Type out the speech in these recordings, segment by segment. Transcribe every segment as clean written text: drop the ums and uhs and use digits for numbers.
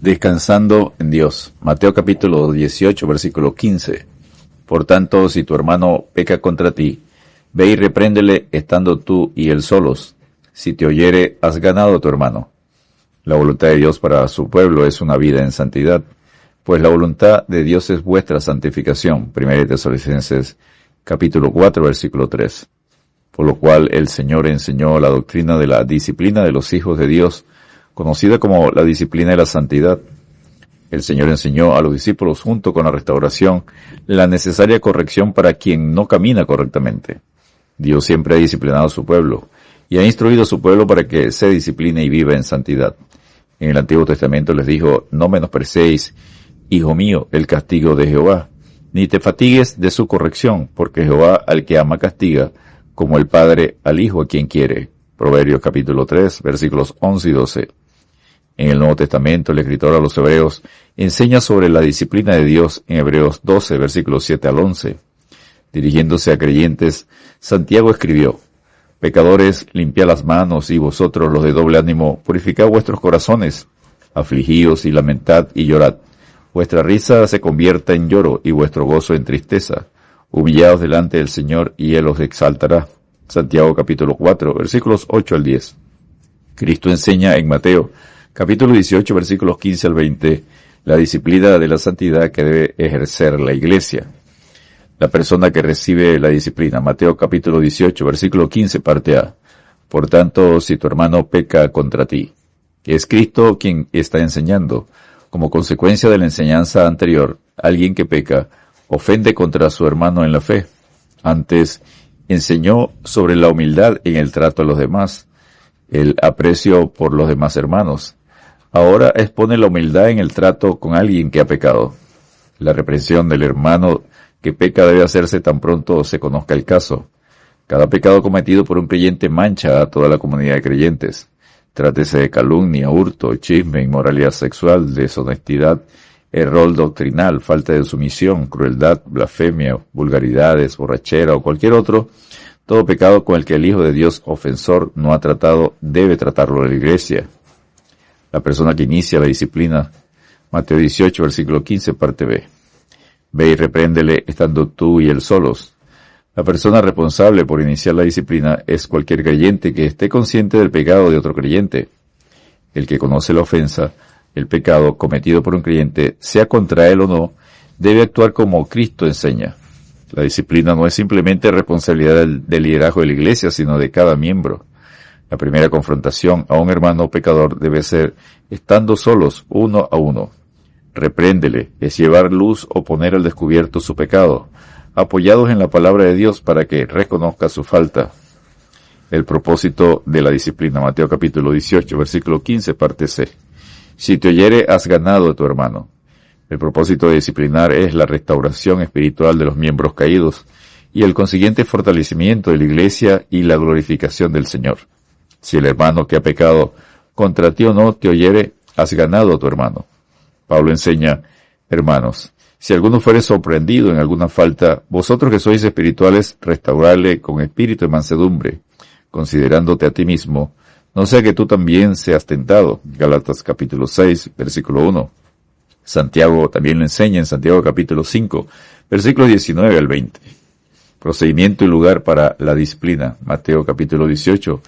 Descansando en Dios. Mateo capítulo 18, versículo 15. Por tanto, si tu hermano peca contra ti, ve y repréndele estando tú y él solos. Si te oyere, has ganado a tu hermano. La voluntad de Dios para su pueblo es una vida en santidad, pues la voluntad de Dios es vuestra santificación. 1 Tesalonicenses capítulo 4, versículo 3. Por lo cual el Señor enseñó la doctrina de la disciplina de los hijos de Dios, conocida como la disciplina de la santidad. El Señor enseñó a los discípulos, junto con la restauración, la necesaria corrección para quien no camina correctamente. Dios siempre ha disciplinado a su pueblo, y ha instruido a su pueblo para que se discipline y viva en santidad. En el Antiguo Testamento les dijo: no menosprecéis, hijo mío, el castigo de Jehová, ni te fatigues de su corrección, porque Jehová al que ama castiga, como el Padre al Hijo a quien quiere. Proverbios capítulo 3, versículos 11 y 12. En el Nuevo Testamento, el escritor a los Hebreos enseña sobre la disciplina de Dios en Hebreos 12, versículos 7 al 11. Dirigiéndose a creyentes, Santiago escribió: pecadores, limpiad las manos, y vosotros los de doble ánimo, purificad vuestros corazones, afligíos y lamentad y llorad. Vuestra risa se convierta en lloro y vuestro gozo en tristeza. Humillaos delante del Señor y Él os exaltará. Santiago capítulo 4, versículos 8 al 10. Cristo enseña en Mateo capítulo 18, versículos 15 al 20, la disciplina de la santidad que debe ejercer la Iglesia. La persona que recibe la disciplina. Mateo capítulo 18, versículo 15, parte A. Por tanto, si tu hermano peca contra ti, es Cristo quien está enseñando. Como consecuencia de la enseñanza anterior, alguien que peca ofende contra su hermano en la fe. Antes, enseñó sobre la humildad en el trato a los demás, el aprecio por los demás hermanos. Ahora expone la humildad en el trato con alguien que ha pecado. La reprensión del hermano que peca debe hacerse tan pronto se conozca el caso. Cada pecado cometido por un creyente mancha a toda la comunidad de creyentes. Trátese de calumnia, hurto, chisme, inmoralidad sexual, deshonestidad, error doctrinal, falta de sumisión, crueldad, blasfemia, vulgaridades, borrachera o cualquier otro. Todo pecado con el que el Hijo de Dios ofensor no ha tratado, debe tratarlo la Iglesia. La persona que inicia la disciplina. Mateo 18, versículo 15, parte B. Ve y repréndele estando tú y él solos. La persona responsable por iniciar la disciplina es cualquier creyente que esté consciente del pecado de otro creyente. El que conoce la ofensa, el pecado cometido por un creyente, sea contra él o no, debe actuar como Cristo enseña. La disciplina no es simplemente responsabilidad del liderazgo de la Iglesia, sino de cada miembro. La primera confrontación a un hermano pecador debe ser estando solos, uno a uno. Repréndele, es llevar luz o poner al descubierto su pecado, apoyados en la palabra de Dios para que reconozca su falta. El propósito de la disciplina. Mateo capítulo 18, versículo 15, parte C. Si te oyere, has ganado a tu hermano. El propósito de disciplinar es la restauración espiritual de los miembros caídos y el consiguiente fortalecimiento de la Iglesia y la glorificación del Señor. Si el hermano que ha pecado contra ti o no te oyere, has ganado a tu hermano. Pablo enseña: hermanos, si alguno fuere sorprendido en alguna falta, vosotros que sois espirituales, restaurarle con espíritu de mansedumbre, considerándote a ti mismo, no sea que tú también seas tentado. Gálatas capítulo 6, versículo 1. Santiago también lo enseña en Santiago capítulo 5, versículos 19 al 20. Procedimiento y lugar para la disciplina. Mateo capítulo 18,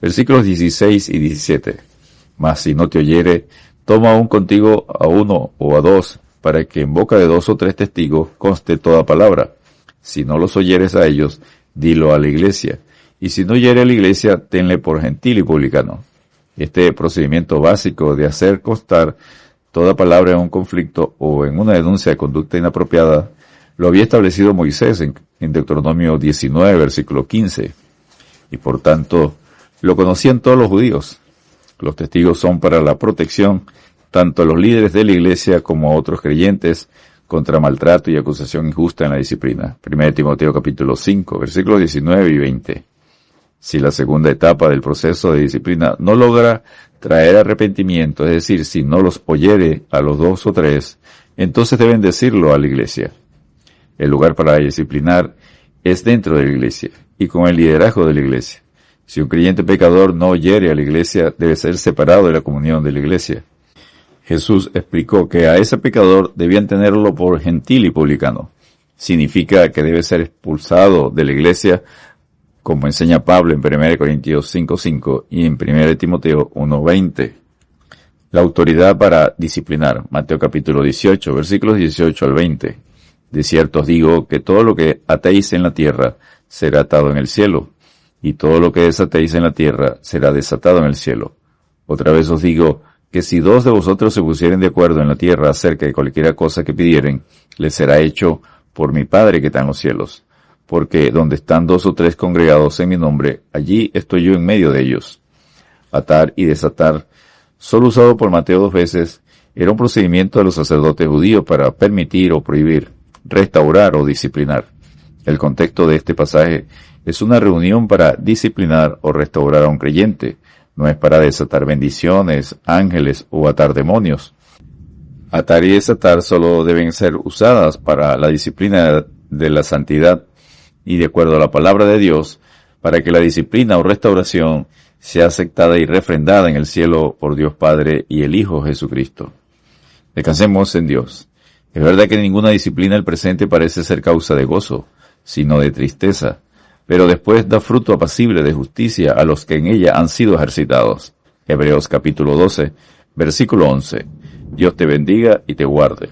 versículos 16 y 17. Mas si no te oyere, toma aún contigo a uno o a dos, para que en boca de 2 o 3 testigos conste toda palabra. Si no los oyeres a ellos, dilo a la Iglesia. Y si no oyere a la Iglesia, tenle por gentil y publicano. Este procedimiento básico de hacer constar toda palabra en un conflicto o en una denuncia de conducta inapropiada, lo había establecido Moisés en Deuteronomio 19, versículo 15. Y por tanto, lo conocían todos los judíos. Los testigos son para la protección tanto a los líderes de la Iglesia como a otros creyentes contra maltrato y acusación injusta en la disciplina. 1 Timoteo capítulo 5, versículos 19 y 20. Si la segunda etapa del proceso de disciplina no logra traer arrepentimiento, es decir, si no los oyere a los 2 o 3, entonces deben decirlo a la Iglesia. El lugar para disciplinar es dentro de la Iglesia y con el liderazgo de la Iglesia. Si un creyente pecador no oyere a la Iglesia, debe ser separado de la comunión de la Iglesia. Jesús explicó que a ese pecador debían tenerlo por gentil y publicano. Significa que debe ser expulsado de la iglesia, como enseña Pablo en 1 Corintios 5:5 y en 1 Timoteo 1:20. La autoridad para disciplinar, Mateo capítulo 18, versículos 18 al 20. De cierto os digo que todo lo que atéis en la tierra será atado en el cielo, y todo lo que desatéis en la tierra será desatado en el cielo. Otra vez os digo que si dos de vosotros se pusieren de acuerdo en la tierra acerca de cualquiera cosa que pidieren, les será hecho por mi Padre que está en los cielos. Porque donde están 2 o 3 congregados en mi nombre, allí estoy yo en medio de ellos. Atar y desatar, solo usado por Mateo 2 veces, era un procedimiento de los sacerdotes judíos para permitir o prohibir, restaurar o disciplinar. El contexto de este pasaje es una reunión para disciplinar o restaurar a un creyente, no es para desatar bendiciones, ángeles o atar demonios. Atar y desatar solo deben ser usadas para la disciplina de la santidad y de acuerdo a la palabra de Dios, para que la disciplina o restauración sea aceptada y refrendada en el cielo por Dios Padre y el Hijo Jesucristo. Descansemos en Dios. Es verdad que ninguna disciplina del presente parece ser causa de gozo, sino de tristeza, pero después da fruto apacible de justicia a los que en ella han sido ejercitados. Hebreos capítulo 12, versículo 11. Dios te bendiga y te guarde.